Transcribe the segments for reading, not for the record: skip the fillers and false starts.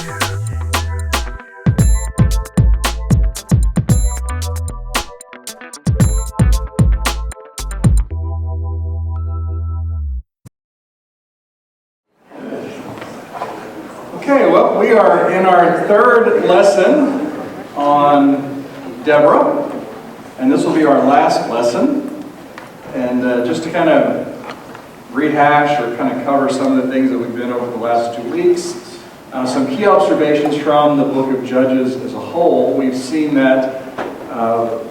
Okay, well, we are in our third lesson on Deborah, and this will be our last lesson. And just to kind of rehash or kind of cover some of the things that we've been over the last 2 weeks, some key observations from the book of Judges as a whole. We've seen that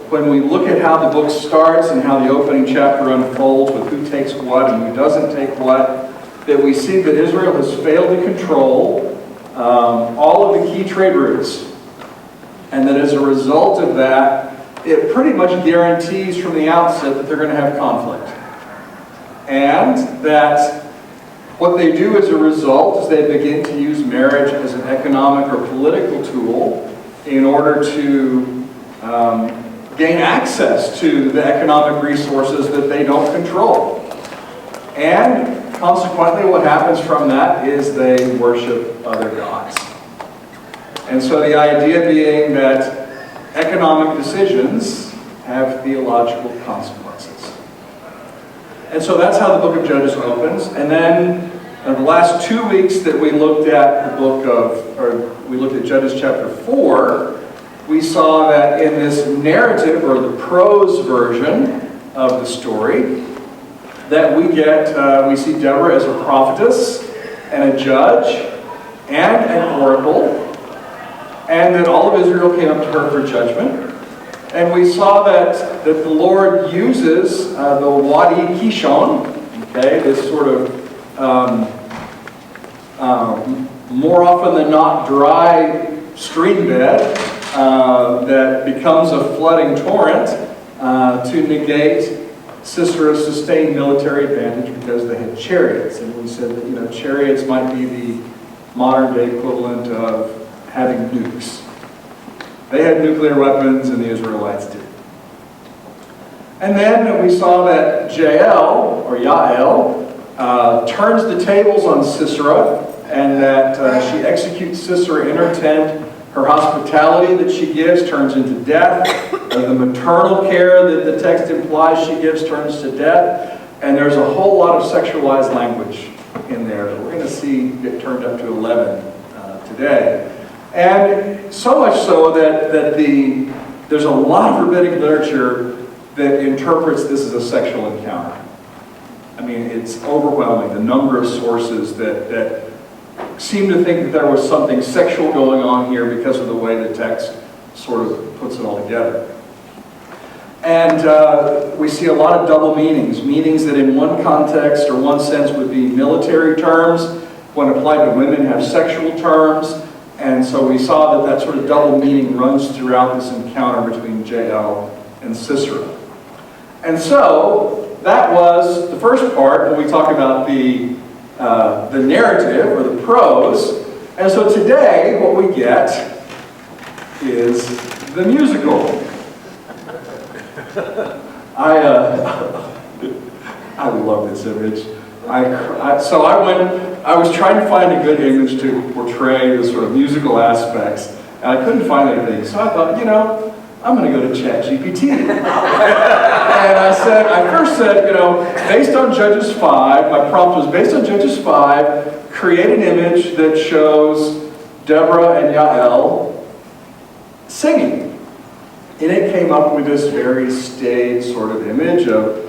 when we look at how the book starts and how the opening chapter unfolds with who takes what and who doesn't take what, that we see that Israel has failed to control all of the key trade routes. And that as a result of that, it pretty much guarantees from the outset that they're going to have conflict. And that what they do as a result is they begin to use marriage as an economic or political tool in order to gain access to the economic resources that they don't control. And consequently, what happens from that is they worship other gods. And so the idea being that economic decisions have theological consequences. And so that's how the book of Judges opens. And then the last 2 weeks that we looked at we looked at Judges chapter 4, we saw that in this narrative, or the prose version of the story, that we see Deborah as a prophetess and a judge and an oracle, and that all of Israel came up to her for judgment. And we saw that the Lord uses the Wadi Kishon, okay, this sort of more often than not dry stream bed that becomes a flooding torrent to negate Sisera's sustained military advantage because they had chariots. And we said that chariots might be the modern day equivalent of having nukes. They had nuclear weapons and the Israelites did. And then we saw that Jael, or Yael, turns the tables on Sisera, and that she executes Sisera in her tent. Her hospitality that she gives turns into death. The maternal care that the text implies she gives turns to death. And there's a whole lot of sexualized language in there that we're going to see get turned up to 11 today. And so much so that there's a lot of rabbinic literature that interprets this as a sexual encounter. I mean, it's overwhelming, the number of sources that seem to think that there was something sexual going on here because of the way the text sort of puts it all together. And we see a lot of double meanings that in one context or one sense would be military terms, when applied to women have sexual terms. And so we saw that sort of double meaning runs throughout this encounter between Jael and Sisera. And so that was the first part when we talk about the narrative or the prose. And so today what we get is the musical. I love this image. I was trying to find a good image to portray the sort of musical aspects, and I couldn't find anything. So I thought, I'm going to go to ChatGPT. And I first said, based on Judges 5, my prompt was based on Judges 5, create an image that shows Deborah and Yael singing. And it came up with this very staid sort of image of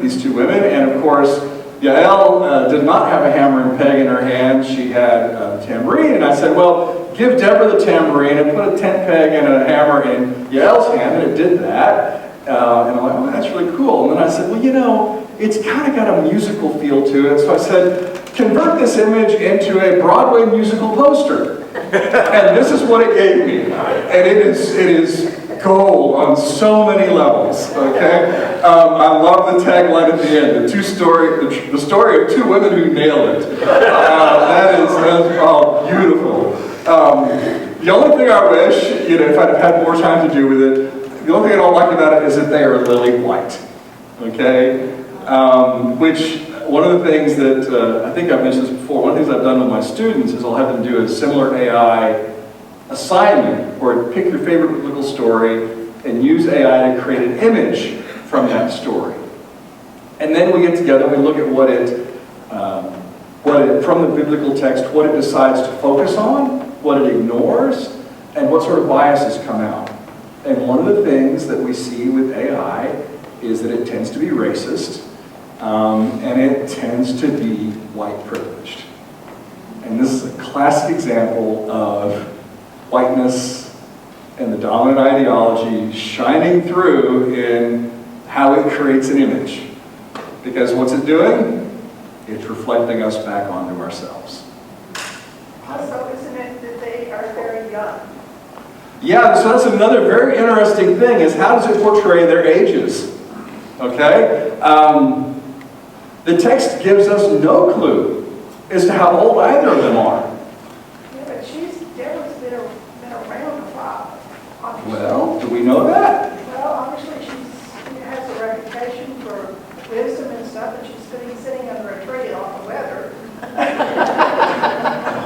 these two women, and of course, Yael did not have a hammer and peg in her hand. She had a tambourine, and I said, well, give Deborah the tambourine and put a tent peg and a hammer in Yael's hand, and it did that. And I'm like, oh, that's really cool. And then I said, well, it's kind of got a musical feel to it. So I said, convert this image into a Broadway musical poster. And this is what it gave me. And it is gold on so many levels, okay? I love the tagline at the end, the story of two women who nailed it. That's beautiful. The only thing I wish, if I'd have had more time to do with it, the only thing I don't like about it is that they are lily white, okay? Which one of the things that, I think I've mentioned this before, one of the things I've done with my students is I'll have them do a similar AI assignment, or pick your favorite biblical story and use AI to create an image from that story. And then we get together and we look at what it, from the biblical text, what it decides to focus on, what it ignores, and what sort of biases come out. And one of the things that we see with AI is that it tends to be racist, and it tends to be white privileged. And this is a classic example of whiteness and the dominant ideology shining through in how it creates an image. Because what's it doing? It's reflecting us back onto ourselves. Also, isn't it that they are very young? Yeah, so that's another very interesting thing, is how does it portray their ages? Okay? The text gives us no clue as to how old either of them are. Yeah, but Deborah's been around a while. Obviously. Well, do we know that? Well, obviously she has a reputation for wisdom and stuff, and she's been sitting under a tree off the weather.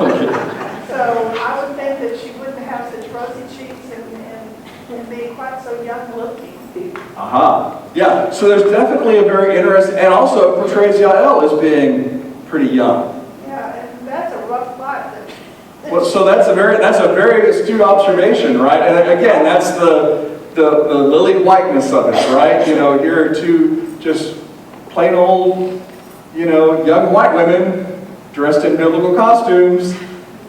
Okay. So I would think that she wouldn't have such rosy cheeks and be quite so young looking. Aha. Yeah, so there's definitely a very interesting, and also it portrays Yael as being pretty young. Yeah, and that's a rough life. Well, so that's a very astute observation, right? And again, that's the lily whiteness of it, right? You know, here are two just plain old, young white women dressed in biblical costumes.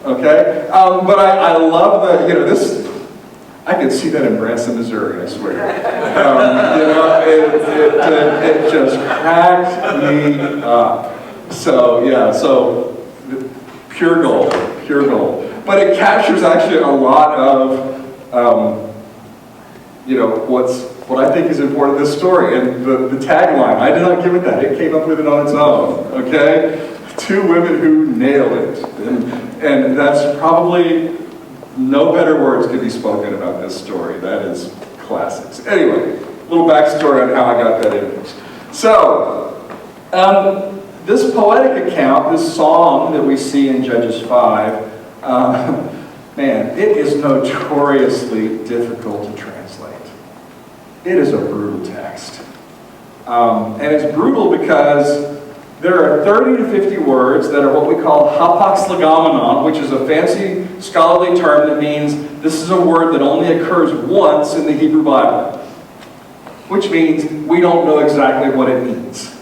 Okay, but I love this. I could see that in Branson, Missouri, I swear. It just cracked me up. So yeah, so pure gold, pure gold. But it captures actually a lot of, what I think is important in this story. And the tagline, I did not give it that. It came up with it on its own. Okay, two women who nailed it, and that's probably. No better words could be spoken about this story. That is classics. Anyway, a little backstory on how I got that image. So, this poetic account, this song that we see in Judges 5, man, it is notoriously difficult to translate. It is a brutal text. And it's brutal because there are 30 to 50 words that are what we call hapax legomenon, which is a fancy scholarly term that means this is a word that only occurs once in the Hebrew Bible, which means we don't know exactly what it means.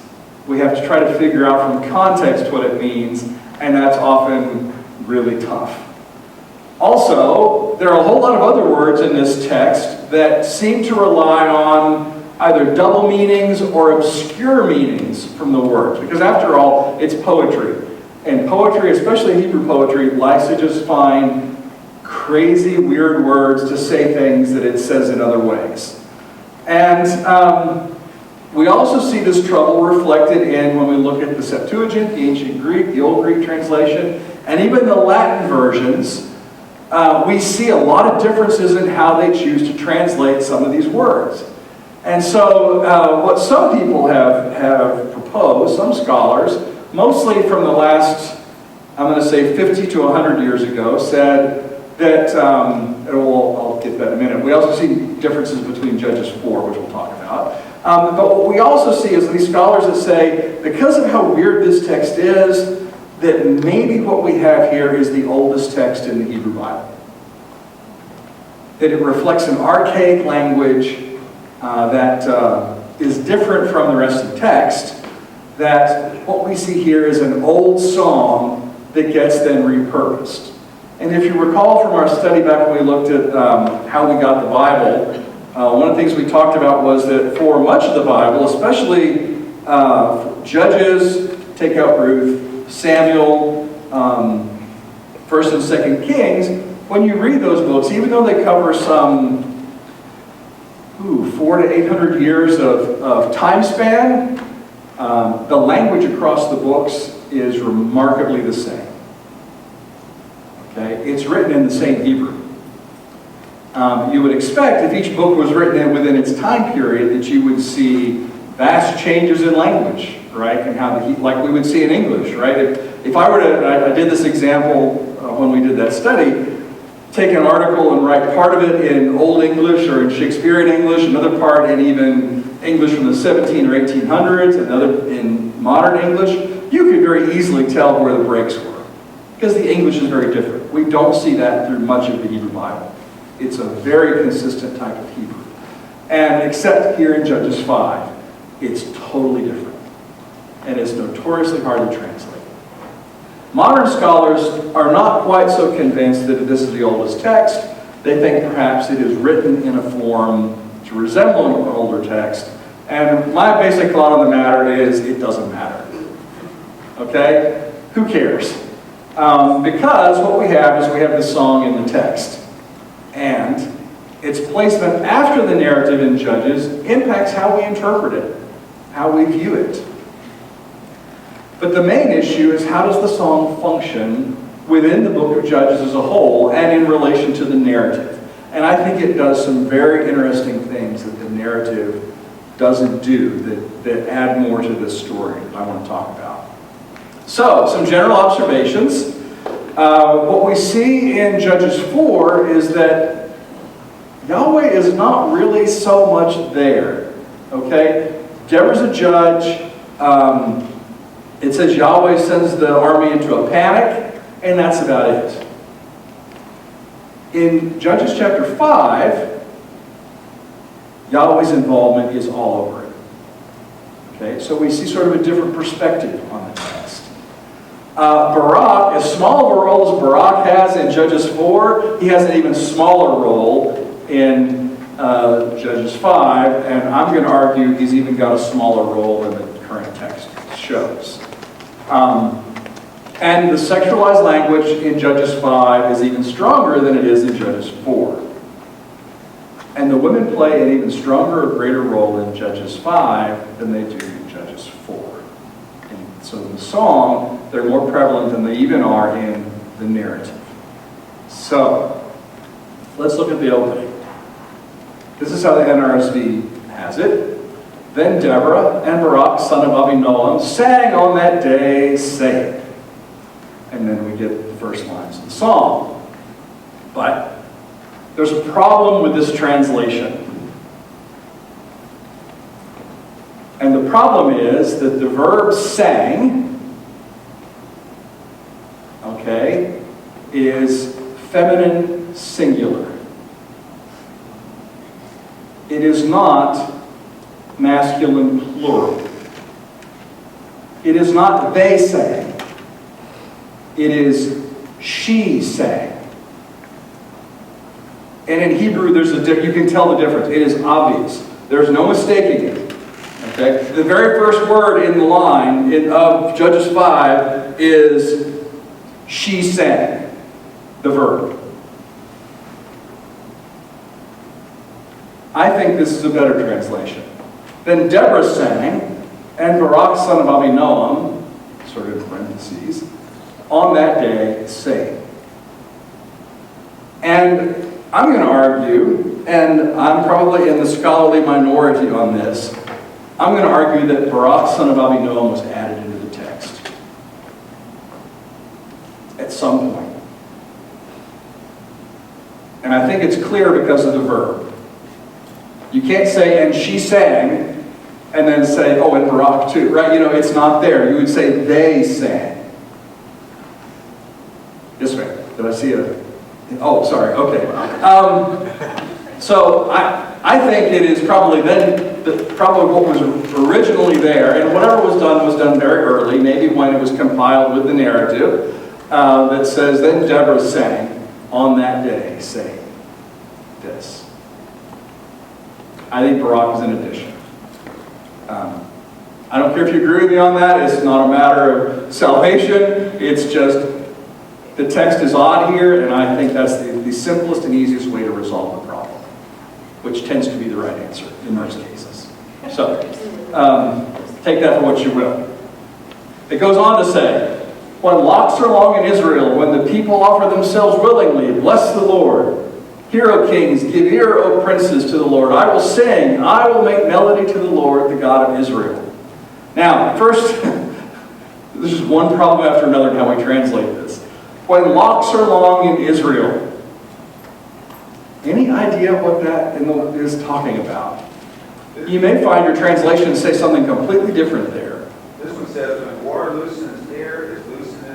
We have to try to figure out from context what it means, and that's often really tough. Also, there are a whole lot of other words in this text that seem to rely on either double meanings or obscure meanings from the words. Because after all, it's poetry. And poetry, especially Hebrew poetry, likes to just find crazy, weird words to say things that it says in other ways. And we also see this trouble reflected in when we look at the Septuagint, the ancient Greek, the Old Greek translation, and even the Latin versions. We see a lot of differences in how they choose to translate some of these words. And so what some people have proposed, some scholars, mostly from the last, I'm going to say 50 to 100 years ago, said that, I'll get that in a minute, we also see differences between Judges 4, which we'll talk about. But what we also see is these scholars that say, because of how weird this text is, that maybe what we have here is the oldest text in the Hebrew Bible. That it reflects an archaic language that is different from the rest of the text, that what we see here is an old song that gets then repurposed. And if you recall from our study back when we looked at how we got the Bible, one of the things we talked about was that for much of the Bible, especially Judges, take out Ruth, Samuel, 1st and 2nd Kings, when you read those books, even though they cover some 400 to 800 years of time span, the language across the books is remarkably the same. Okay? It's written in the same Hebrew. You would expect if each book was written within its time period that you would see vast changes in language, right? And how like we would see in English, right? If I were to, I did this example when we did that study, take an article and write part of it in Old English or in Shakespearean English, another part in even English from the 17 or 1800s, another in modern English, you could very easily tell where the breaks were, because the English is very different. We don't see that through much of the Hebrew Bible. It's a very consistent type of Hebrew. And except here in Judges 5, it's totally different. And it's notoriously hard to translate. Modern scholars are not quite so convinced that this is the oldest text. They think perhaps it is written in a form to resemble an older text. And my basic thought on the matter is it doesn't matter. Okay? Who cares? Because what we have is we have the song in the text. And its placement after the narrative in Judges impacts how we interpret it, how we view it. But the main issue is, how does the song function within the book of Judges as a whole and in relation to the narrative? And I think it does some very interesting things that the narrative doesn't do that add more to this story that I want to talk about. So, some general observations. What we see in Judges 4 is that Yahweh is not really so much there. Okay? Deborah's a judge. It says Yahweh sends the army into a panic, and that's about it. In Judges chapter 5, Yahweh's involvement is all over it. Okay, so we see sort of a different perspective on the text. Barak, as small of a role as Barak has in Judges 4, he has an even smaller role in Judges 5, and I'm going to argue he's even got a smaller role than the current text shows. And the sexualized language in Judges 5 is even stronger than it is in Judges 4. And the women play an even stronger or greater role in Judges 5 than they do in Judges 4. And so in the song, they're more prevalent than they even are in the narrative. So, let's look at the opening. This is how the NRSV has it. Then Deborah and Barak, son of Abinoam, sang on that day, saying. And then we get the first lines of the song. But there's a problem with this translation. And the problem is that the verb sang, okay, is feminine singular. It is not masculine plural. It is not they sang. It is she sang. And in Hebrew, you can tell the difference. It is obvious. There's no mistaking it. Okay? The very first word in the line of Judges 5 is she sang, the verb. I think this is a better translation. Then Deborah sang, and Barak, son of Abinoam, sort of in parentheses, on that day, saying. And I'm going to argue, and I'm probably in the scholarly minority on this, I'm going to argue that Barak, son of Abinoam, was added into the text at some point. And I think it's clear because of the verb. You can't say, and she sang, and then say, oh, and Barak too, right? You know, it's not there. You would say, they sang. Yes, ma'am. Did I see a... Oh, sorry. Okay. So I think it is probably probably what was originally there, and whatever was done very early, maybe when it was compiled with the narrative, that says, then Deborah sang on that day, saying this. I think Barak is an addition. I don't care if you agree with me on that. It's not a matter of salvation. It's just the text is odd here, and I think that's the simplest and easiest way to resolve the problem, which tends to be the right answer in most cases. So, take that for what you will. It goes on to say, when locks are long in Israel, when the people offer themselves willingly, bless the Lord. Hear, O kings, give ear, O princes, to the Lord. I will sing, I will make melody to the Lord, the God of Israel. Now, first, this is one problem after another in how we translate this. When locks are long in Israel, any idea what that is talking about? You may find your translation say something completely different there. This one says, when war loosens hair is loose in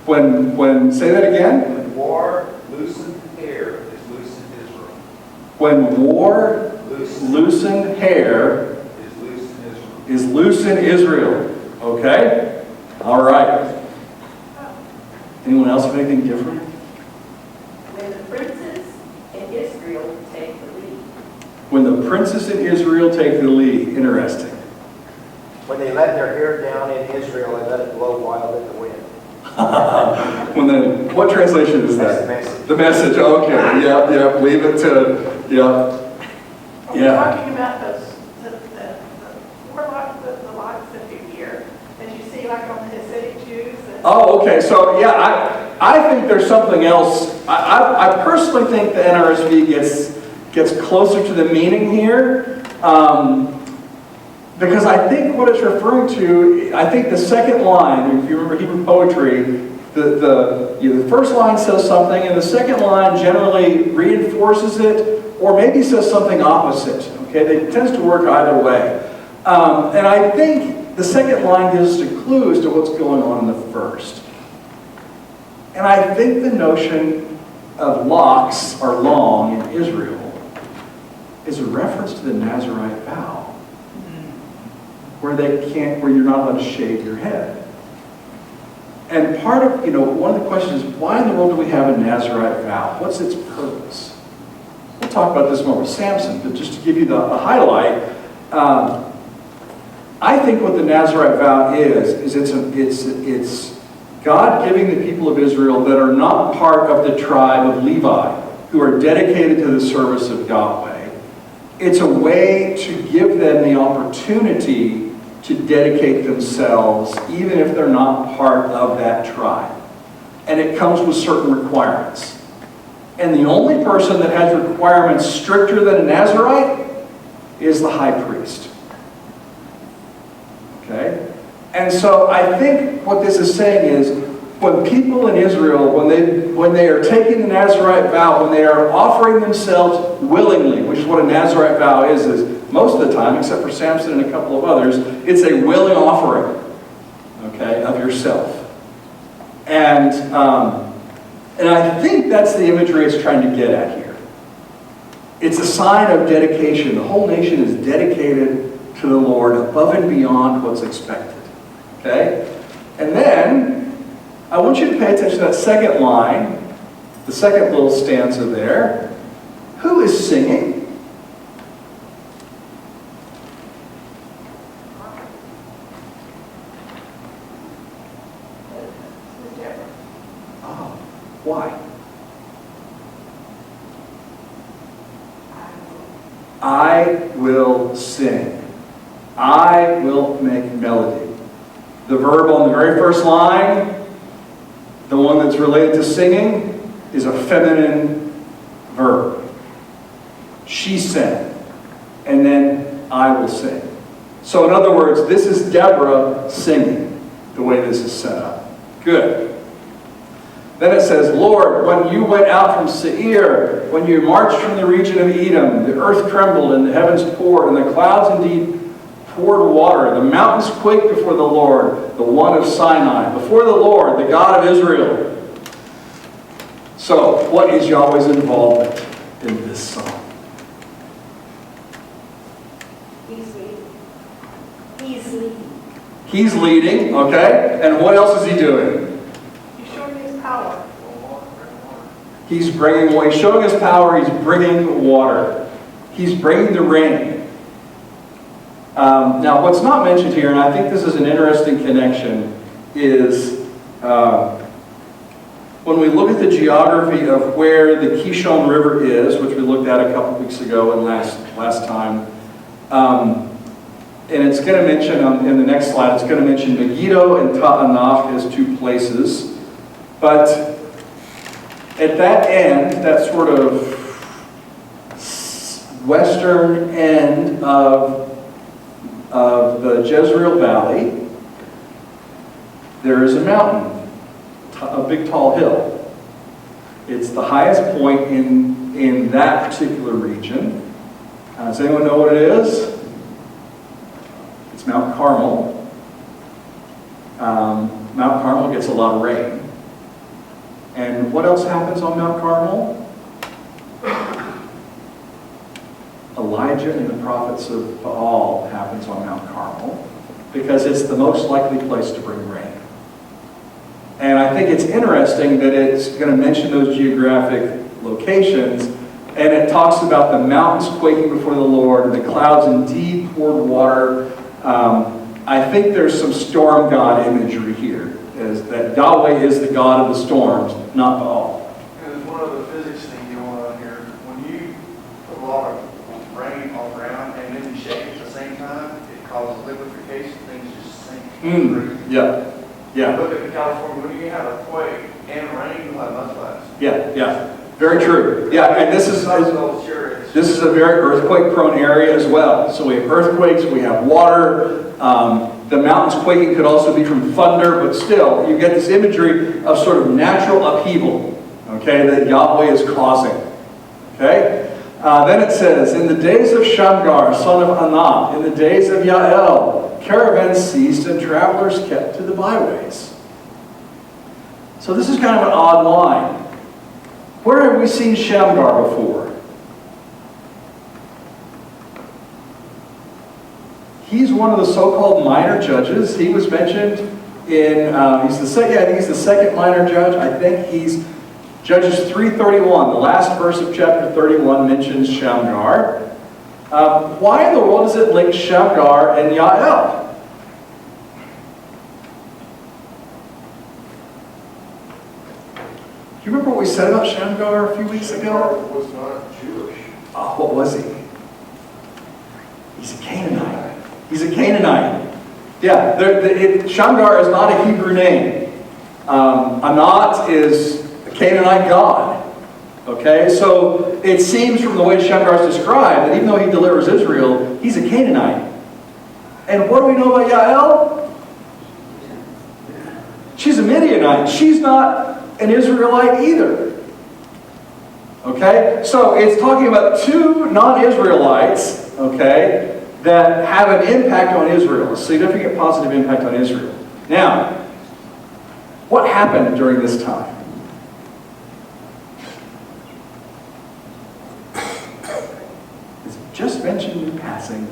Israel. Say that again? When war loosens hair is loose in Israel. When war loosened hair is loose in Israel. Okay? All right. Anyone else have anything different? When the princes in Israel take the lead. When the princes in Israel take the lead. Interesting. When they let their hair down in Israel and let it blow wild in the wind. What translation is That's that? the message. The message. Okay. Yep. Leave it to. Yep. Are we talking about the locks that you hear, that you see like on the Hasidic Jews? Oh, okay. So yeah, I think there's something else. I personally think the NRSV gets closer to the meaning here, because I think what it's referring to. I think the second line, if you remember Hebrew poetry, the first line says something, and the second line generally reinforces it, or maybe says something opposite. Okay, it tends to work either way. And I think the second line gives us a clue as to what's going on in the first. And I think the notion of locks are long in Israel is a reference to the Nazarite vow, where you're not allowed to shave your head. And part of, one of the questions is, why in the world do we have a Nazarite vow? What's its purpose? We'll talk about this more with Samson, but just to give you the highlight, I think what the Nazarite vow is it's God giving the people of Israel that are not part of the tribe of Levi, who are dedicated to the service of Yahweh. It's a way to give them the opportunity to dedicate themselves, even if they're not part of that tribe. And it comes with certain requirements. And the only person that has requirements stricter than a Nazarite is the high priest. Okay? And so I think what this is saying is, when people in Israel, when they are taking the Nazarite vow, when they are offering themselves willingly, which is what a Nazarite vow is most of the time, except for Samson and a couple of others, it's a willing offering, okay, of yourself. And I think that's the imagery it's trying to get at here. It's a sign of dedication. The whole nation is dedicated to the Lord above and beyond what's expected. Okay? And then, I want you to pay attention to that second line, the second little stanza there. Who is singing? Oh, why? I will sing. I will make melody. The verb on the very first line, the one that's related to singing, is a feminine verb. She sang. And then I will sing. So in other words, this is Deborah singing, the way this is set up. Good. Then it says, Lord, when you went out from Seir, when you marched from the region of Edom, the earth trembled and the heavens poured, and the clouds indeed poured water. The mountains quaked before the Lord, the one of Sinai, before the Lord, the God of Israel. So, what is Yahweh's involvement in this song? He's leading. He's leading. He's leading, okay? And what else is he doing? He's showing his power. He's showing his power, he's bringing water. He's bringing the rain. Now, what's not mentioned here, and I think this is an interesting connection, is when we look at the geography of where the Kishon River is, which we looked at a couple weeks ago and last time, and it's going to mention, in the next slide, it's going to mention Megiddo and Ta'anach as two places. But at that end, that sort of western end of the Jezreel Valley, there is a mountain, a big tall hill. It's the highest point in that particular region. Does anyone know what it is? It's Mount Carmel. Mount Carmel gets a lot of rain. And what else happens on Mount Carmel? Elijah and the prophets of Baal happens on Mount Carmel because it's the most likely place to bring rain. And I think it's interesting that it's going to mention those geographic locations, and it talks about the mountains quaking before the Lord, and the clouds indeed poured water. I think there's some storm god imagery here, is that Yahweh is the God of the storms, not Baal. There's one other physics thing going on here. When you put a lot of rain on the ground and then you shake it at the same time, it causes liquefaction. Things just sink. Yeah. Yeah. Look at California. When you have a quake and rain, you'll have mudslides. Yeah. Very true. Yeah, and this is a very earthquake-prone area as well. So we have earthquakes, we have water. The mountains quaking could also be from thunder, but still, you get this imagery of sort of natural upheaval, okay, that Yahweh is causing. Okay? Then it says, in the days of Shamgar, son of Anak, in the days of Yael, caravans ceased and travelers kept to the byways. So this is kind of an odd line. Where have we seen Shamgar before? He's one of the so-called minor judges. He was mentioned in, I think he's the second minor judge. I think he's Judges 3:31. The last verse of chapter 31 mentions Shamgar. Why in the world does it link Shamgar and Yael? Do you remember what we said about Shamgar a few weeks ago? Shamgar was not Jewish. Oh, what was he? He's a Canaanite. He's a Canaanite. Yeah, Shamgar is not a Hebrew name. Anat is a Canaanite god. Okay, so it seems from the way Shamgar is described that even though he delivers Israel, he's a Canaanite. And what do we know about Yael? She's a Midianite. She's not an Israelite either. Okay, so it's talking about two non-Israelites, okay, that have an impact on Israel, a significant positive impact on Israel. Now, what happened during this time? It's just mentioned in passing.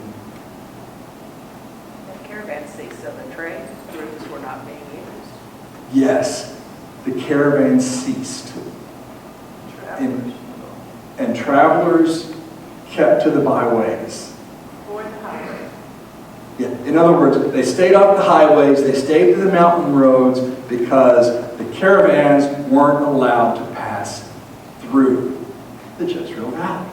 The caravan ceased, so the trade routes were not being used. Yes, the caravan ceased. And travelers kept to the byways. Avoid the highway. Yeah. In other words, they stayed off the highways, they stayed to the mountain roads because the caravans weren't allowed to pass through the Jezreel Valley.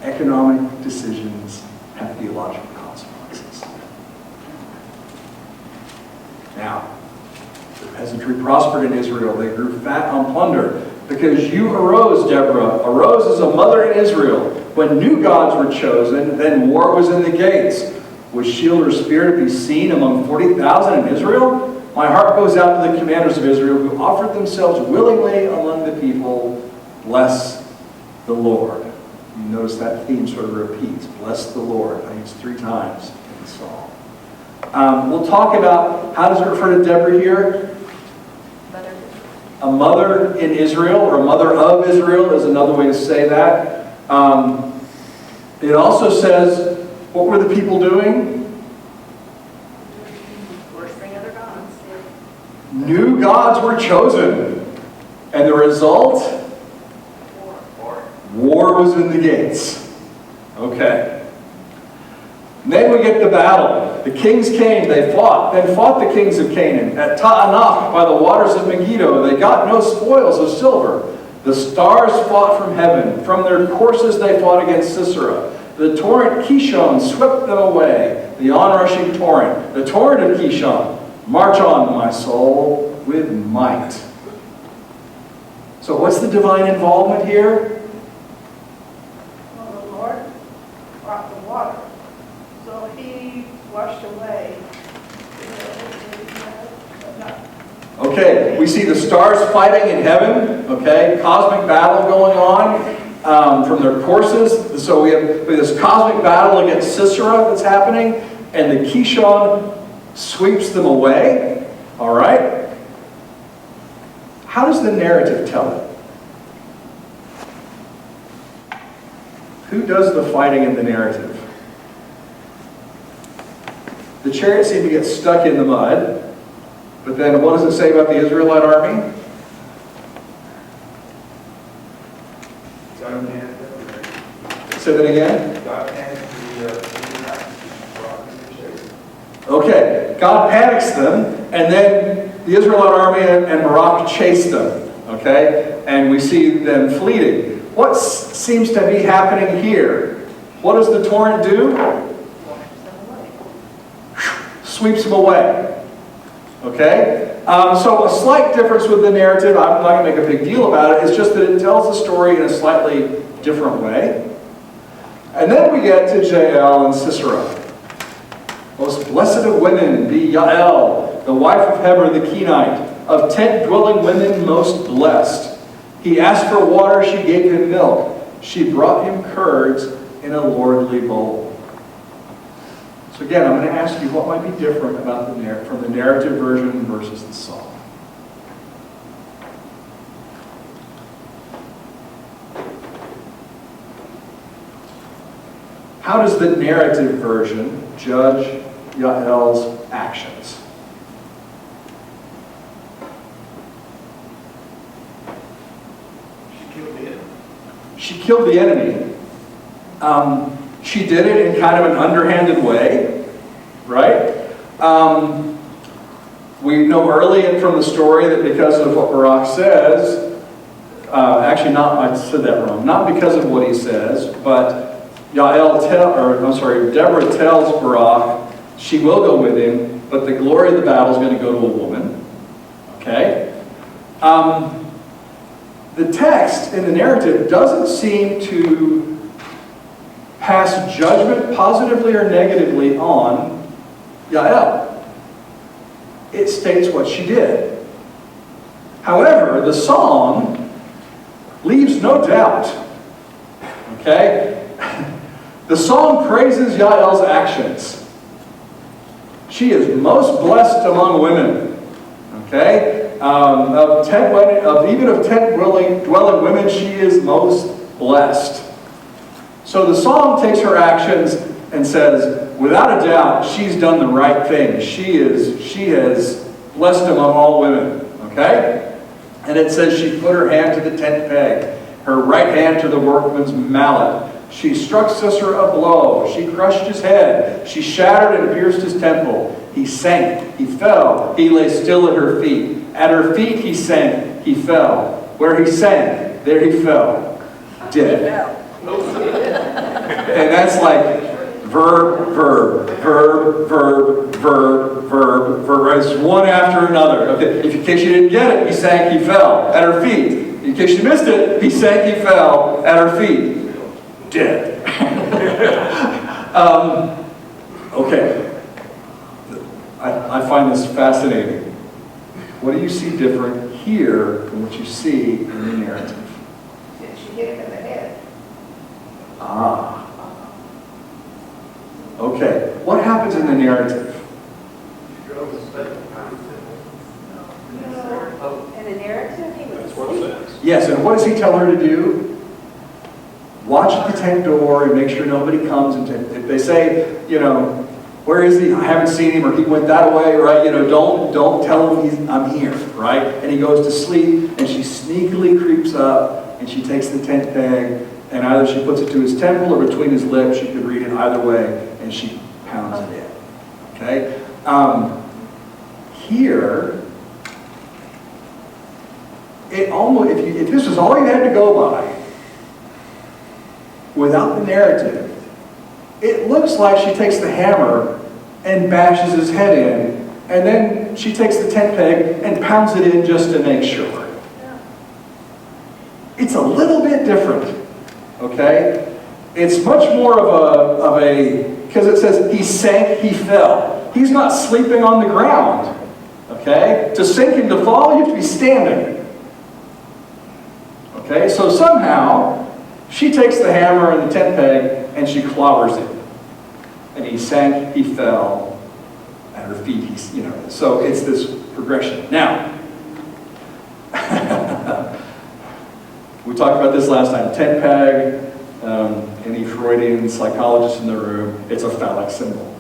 Economic decisions have theological consequences. Now, the peasantry prospered in Israel. They grew fat on plunder. Because you arose, Deborah, arose as a mother in Israel. When new gods were chosen, then war was in the gates. Was shield or spear to be seen among 40,000 in Israel? My heart goes out to the commanders of Israel who offered themselves willingly among the people. Bless the Lord. You notice that theme sort of repeats. Bless the Lord. I think it's 3 times in the psalm. We'll talk about, how does it refer to Deborah here? A mother in Israel, or a mother of Israel is another way to say that. It also says, what were the people doing? Worshipping other gods. New gods were chosen. And the result? War was in the gates. Okay. And then we get the battle. The kings came, they fought, then fought the kings of Canaan. At Ta'anach, by the waters of Megiddo, they got no spoils of silver. The stars fought from heaven. From their courses they fought against Sisera. The torrent Kishon swept them away. The onrushing torrent. The torrent of Kishon. March on, my soul, with might. So what's the divine involvement here? Well, the Lord brought the water, so he washed away. Okay, we see the stars fighting in heaven, okay, cosmic battle going on from their courses. So we have this cosmic battle against Sisera that's happening, and the Kishon sweeps them away, all right? How does the narrative tell it? Who does the fighting in the narrative? The chariots seem to get stuck in the mud. But then what does it say about the Israelite army? God panicked Say that again. Okay, God panics them, and then the Israelite army and Barak chase them. Okay, and we see them fleeing. What seems to be happening here? What does the torrent do? Sweeps them away. Okay? So a slight difference with the narrative, I'm not going to make a big deal about it, it's just that it tells the story in a slightly different way. And then we get to Jael and Sisera. Most blessed of women be Jael, the wife of Heber the Kenite, of tent-dwelling women most blessed. He asked for water, she gave him milk. She brought him curds in a lordly bowl. So again, I'm going to ask you what might be different about from the narrative version versus the song. How does the narrative version judge Jael's actions? She killed the enemy. She did it in kind of an underhanded way, right? We know early from the story that because of what Barak says, I said that wrong. Not because of what he says, but Deborah tells Barak she will go with him, but the glory of the battle is going to go to a woman. Okay? The text in the narrative doesn't seem to pass judgment positively or negatively on Jael. It states what she did. However, the song leaves no doubt. Okay? The song praises Jael's actions. She is most blessed among women. Okay? Even of tent-dwelling women, she is most blessed. So the song takes her actions and says, without a doubt, she's done the right thing. She is blessed among all women. Okay? And it says she put her hand to the tent peg, her right hand to the workman's mallet. She struck Sisera a blow. She crushed his head. She shattered and pierced his temple. He sank. He fell. He lay still at her feet. At her feet he sank. He fell. Where he sank, there he fell. Dead. And that's like verb, verb, verb, verb, verb, verb, verb. It's one after another. Okay. In case you didn't get it, he sank, he fell. At her feet. In case you missed it, he sank, he fell. At her feet. Dead. Okay. I find this fascinating. What do you see different here than what you see in the narrative? She hit him in the head. Ah. Okay. What happens in the narrative? In the narrative, he was asleep. Yes, and what does he tell her to do? Watch at the tent door and make sure nobody comes. And if they say, where is he? I haven't seen him, or he went that way, right? Don't tell him I'm here, right? And he goes to sleep, and she sneakily creeps up, and she takes the tent peg, and either she puts it to his temple or between his lips. She could read it either way, and she pounds it in. Okay? Here, it almost if this was all you had to go by, without the narrative, it looks like she takes the hammer and bashes his head in, and then she takes the tent peg and pounds it in just to make sure. It's a little bit different, okay? It's much more of a, because it says he sank, he fell. He's not sleeping on the ground, okay? To sink and to fall, you have to be standing. Okay, so somehow, she takes the hammer and the tent peg and she clobbers it. And he sank, he fell, at her feet, so it's this progression. Now, we talked about this last time. Tent peg, any Freudian psychologist in the room, it's a phallic symbol.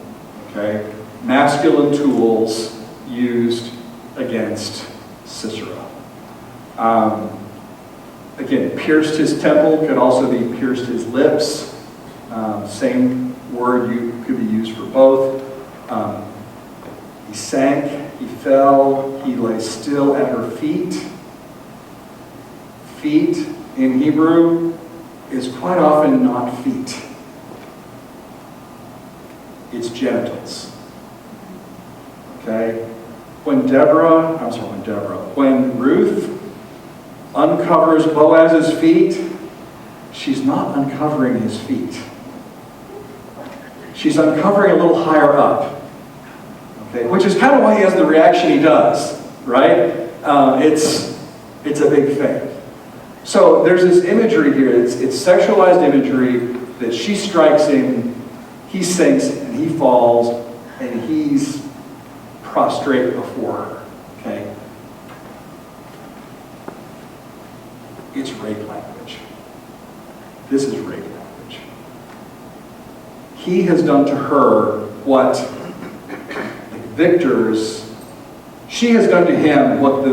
Okay? Masculine tools used against Sisera. Again, pierced his temple, could also be pierced his lips. Same word could be used for both. He sank, he fell, he lay still at her feet. Feet in Hebrew is quite often not feet. It's genitals. Okay? When Ruth uncovers Boaz's feet, she's not uncovering his feet. She's uncovering a little higher up. Okay? Which is kind of why he has the reaction he does, right? It's a big thing. So there's this imagery here, it's sexualized imagery that she strikes him, he sinks and he falls, and he's prostrate before her. Okay? It's rape language. This is rape language. He has done to her what she has done to him what the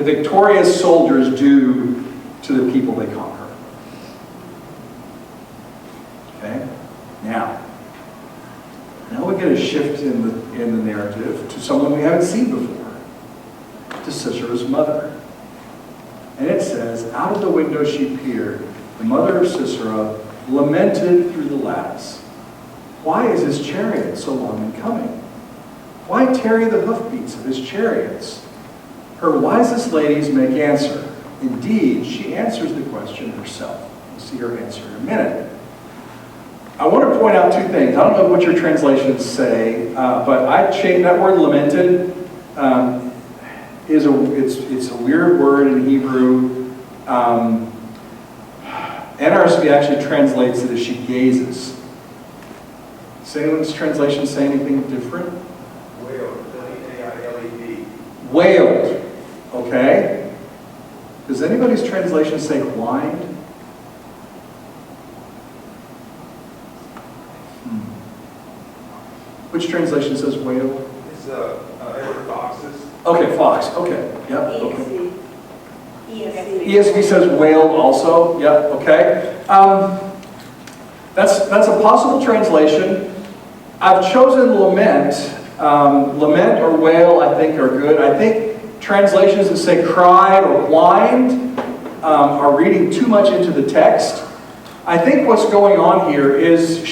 victorious soldiers do to the people they conquer. Okay? Now we get a shift in the narrative to someone we haven't seen before, to Sisera's mother. And it says, out of the window she peered. The mother of Sisera lamented through the lattice. Why is his chariot so long in coming? Why tarry the hoofbeats of his chariots? Her wisest ladies make answer. Indeed, she answers the question herself. We'll see her answer in a minute. I want to point out two things. I don't know what your translations say, but I changed that word lamented. It's a weird word in Hebrew. NRSV actually translates it as she gazes. Does anyone's translation say anything different? Wailed, W-A-I-L-E-D. Wailed. Okay. Does anybody's translation say whined? Which translation says wailed? It's Edward Fox's. Okay, Fox. Okay. Yep. Okay. ESV. ESV says wailed also. Yep. Okay. That's a possible translation. I've chosen lament. Lament or wail, I think, are good. I think translations that say cried or whined are reading too much into the text. I think what's going on here is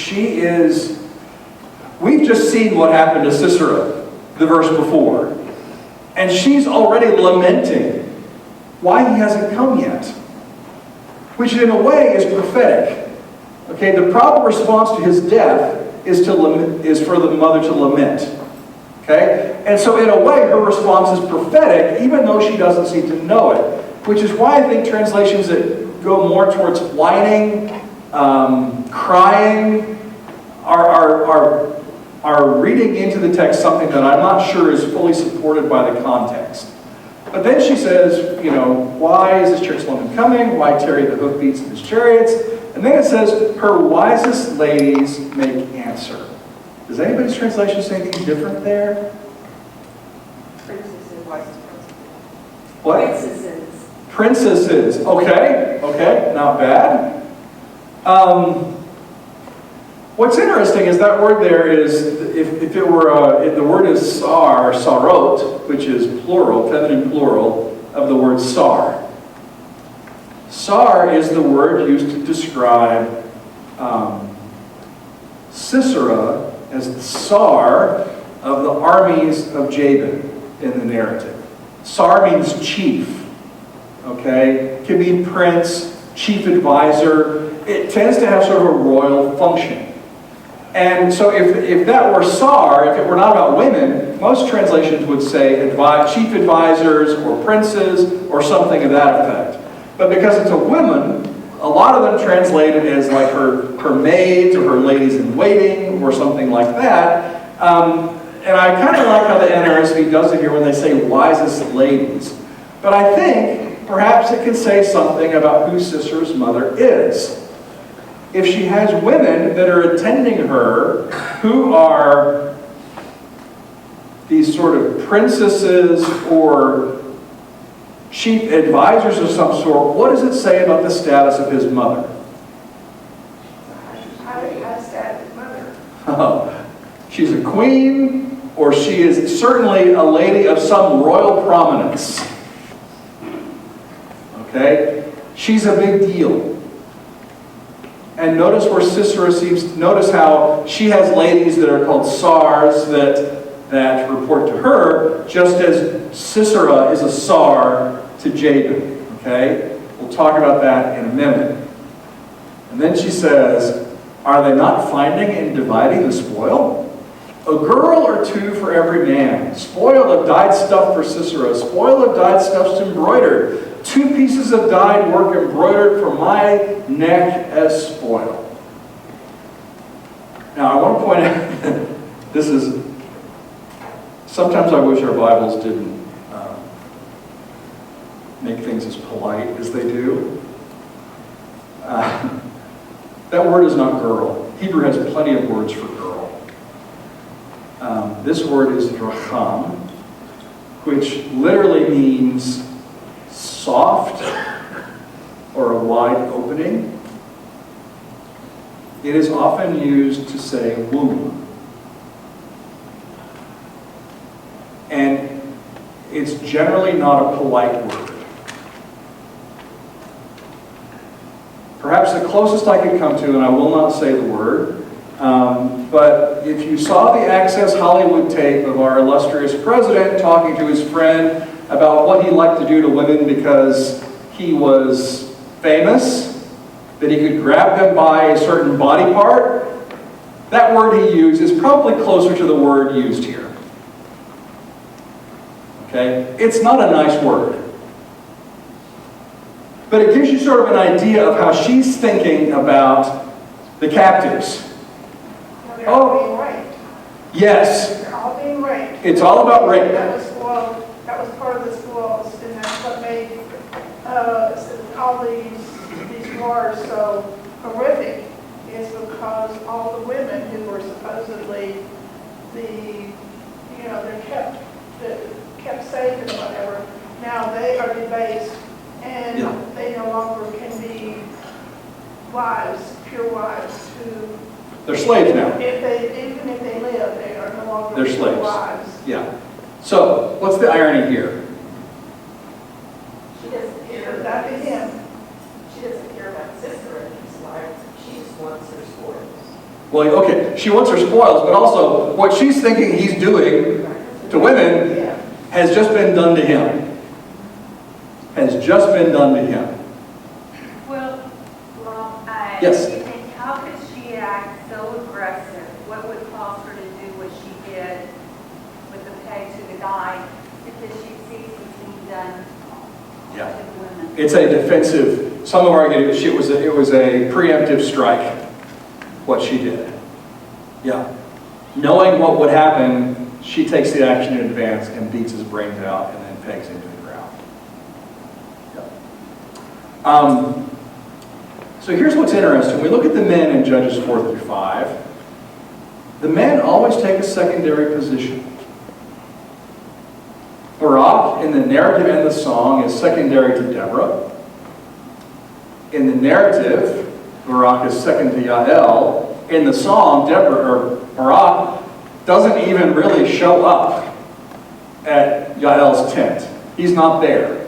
we've just seen what happened to Sisera, the verse before. And she's already lamenting why he hasn't come yet. Which in a way is prophetic. Okay, the proper response to his death is for the mother to lament. Okay? And so in a way, her response is prophetic, even though she doesn't seem to know it. Which is why I think translations that go more towards whining, crying, are reading into the text something that I'm not sure is fully supported by the context. But then she says, why is this chariot slow in coming? Why tarry the hoofbeats of his chariots? And then it says, her wisest ladies make answer. Does anybody's translation say anything different there? Princesses, wisest princesses. What? Princesses. Princesses. Okay, not bad. What's interesting is that word there is, if it were, if the word is sarot, which is plural, feminine plural, of the word sar. Sar is the word used to describe Sisera as the Sar of the armies of Jabin in the narrative. Sar means chief. okay? It can mean prince, chief advisor. It tends to have sort of a royal function. And so if that were sar, if it were not about women, most translations would say chief advisors or princes or something of that effect. But because it's a woman, a lot of them translate it as like her maids or her ladies in waiting or something like that. And I kind of like how the NRSV does it here when they say wisest ladies. But I think perhaps it can say something about who Sisera's mother is. If she has women that are attending her who are these sort of princesses or chief advisors of some sort, what does it say about the status of his mother? I status mother. Oh, she's a queen, or she is certainly a lady of some royal prominence. Okay? She's a big deal. And notice where Sisera notice how she has ladies that are called sars that report to her, just as Sisera is a sar to Jabin. Okay? We'll talk about that in a minute. And then she says, are they not finding and dividing the spoil? A girl or two for every man. Spoil of dyed stuff for Sisera. Spoil of dyed stuff's embroidered. 2 pieces of dyed work embroidered for my neck as spoil. Now I want to point out that this is, sometimes I wish our Bibles didn't make things as polite as they do. That word is not girl. Hebrew has plenty of words for girl. This word is dracham, which literally means soft or a wide opening. It is often used to say womb. And it's generally not a polite word. Perhaps the closest I could come to, and I will not say the word, but if you saw the Access Hollywood tape of our illustrious president talking to his friend about what he liked to do to women because he was famous, that he could grab them by a certain body part, that word he used is probably closer to the word used here. Okay? It's not a nice word. But it gives you sort of an idea of how she's thinking about the captives. They're all being raped. Yes. They're all being raped. It's all about rape. That was part of the spoils, and that's what made all these wars so horrific, is because all the women who were supposedly they're kept safe and whatever, now they are debased, and they no longer can be wives, pure wives who. They're slaves now. Even if they live, they are no longer They're slaves. wives. Yeah. So, what's the irony here? She doesn't care That about to him. She doesn't care about Sisera and his wife. She just wants her spoils. Well, okay, she wants her spoils, but also what she's thinking he's doing to women Yeah. has just been done to him. Has just been done to him. Well, Yes. you think, how could she act so aggressive? What would cause her to do what she did with the peg to the guy? Because she sees what's being done Yeah. to the women. It's a defensive, some have argued it was a preemptive strike, what she did. Yeah. Knowing what would happen, she takes the action in advance and beats his brains out and then pegs him to the ground. Yeah. So here's what's interesting. We look at the men in Judges 4 through 5. The men always take a secondary position. Barak, in the narrative and the song, is secondary to Deborah. In the narrative, Barak is second to Yael. In the song, Barak doesn't even really show up at Yael's tent. He's not there.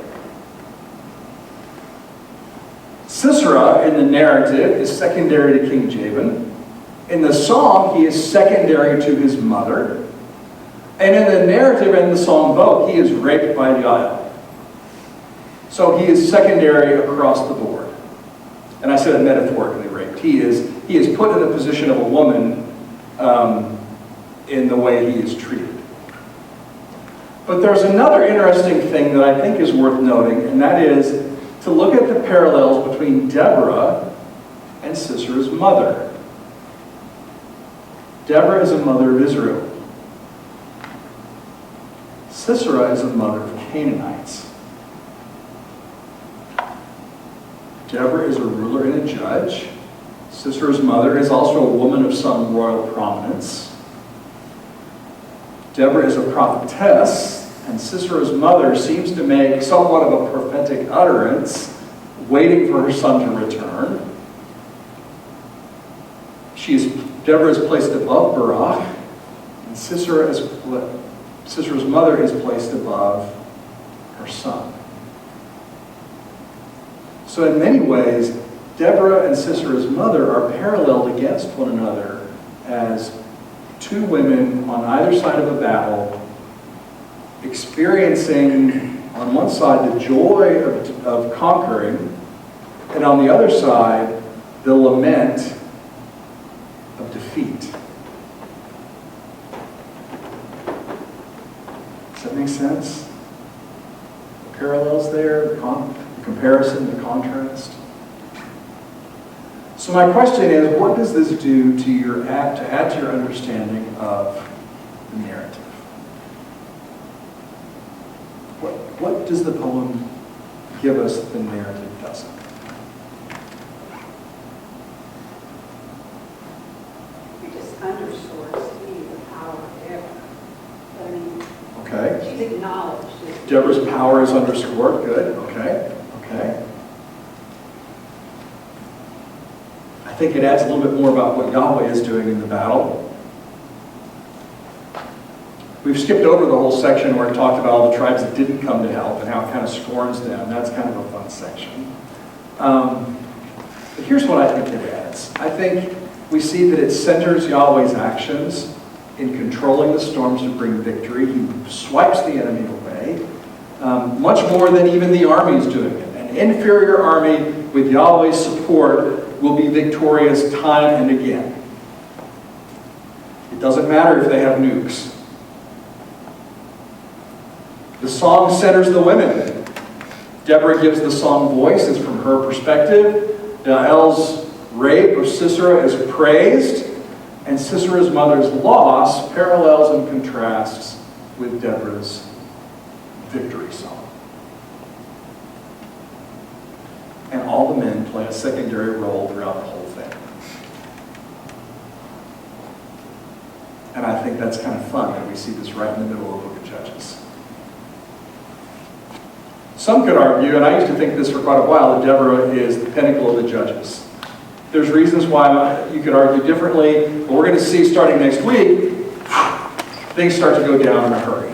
Sisera, in the narrative, is secondary to King Jabin. In the song, he is secondary to his mother. And in the narrative and the song both, he is raped by Yael. So he is secondary across the board. And I said metaphorically raped. He is put in the position of a woman in the way he is treated. But there's another interesting thing that I think is worth noting, and that is to look at the parallels between Deborah and Sisera's mother. Deborah is a mother of Israel. Sisera is a mother of Canaanites. Deborah is a ruler and a judge. Sisera's mother is also a woman of some royal prominence. Deborah is a prophetess, and Sisera's mother seems to make somewhat of a prophetic utterance, waiting for her son to return. Deborah is placed above Barak, and Sisera's mother is placed above her son. So in many ways, Deborah and Sisera's mother are paralleled against one another as two women on either side of a battle, experiencing on one side the joy of conquering, and on the other side the lament of defeat. Does that make sense? The parallels there, the comparison, the contrast. So my question is, what does this do to add to your understanding of the narrative? What does the poem give us that the narrative doesn't? It just underscores to me the power of Deborah. I mean, Okay. she's acknowledged. Deborah's power is underscored. Good. Okay. I think it adds a little bit more about what Yahweh is doing in the battle. We've skipped over the whole section where it talked about all the tribes that didn't come to help and how it kind of scorns them. That's kind of a fun section. But here's what I think it adds. I think we see that it centers Yahweh's actions in controlling the storms to bring victory. He swipes the enemy away, much more than even the army is doing it. An inferior army with Yahweh's support will be victorious time and again. It doesn't matter if they have nukes. The song centers the women. Deborah gives the song voice. It's from her perspective. Jael's rape of Sisera is praised, and Sisera's mother's loss parallels and contrasts with Deborah's victory song. And all the men play a secondary role throughout the whole thing. And I think that's kind of fun that we see this right in the middle of the book of Judges. Some could argue, and I used to think this for quite a while, that Deborah is the pinnacle of the Judges. There's reasons why you could argue differently, but we're going to see starting next week, things start to go down in a hurry.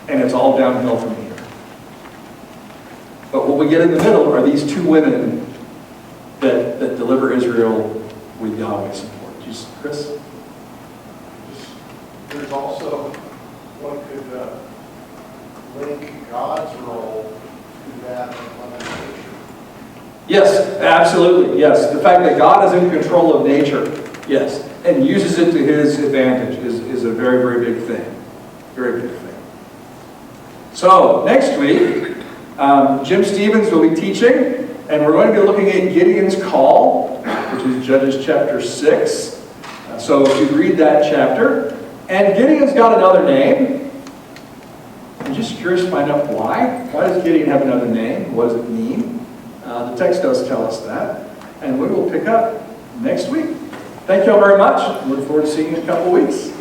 And it's all downhill from here. But what we get in the middle are these two women that deliver Israel with Yahweh's support. Chris? There's also, one could link God's role to that of nature. Yes, absolutely, yes. The fact that God is in control of nature, yes, and uses it to his advantage is a very, very big thing. Very big thing. So, next week, Jim Stevens will be teaching, and we're going to be looking at Gideon's call, which is Judges chapter 6. So if you read that chapter, and Gideon's got another name. I'm just curious to find out why. Why does Gideon have another name? What does it mean? The text does tell us that, and we will pick up next week. Thank you all very much. Look forward to seeing you in a couple weeks.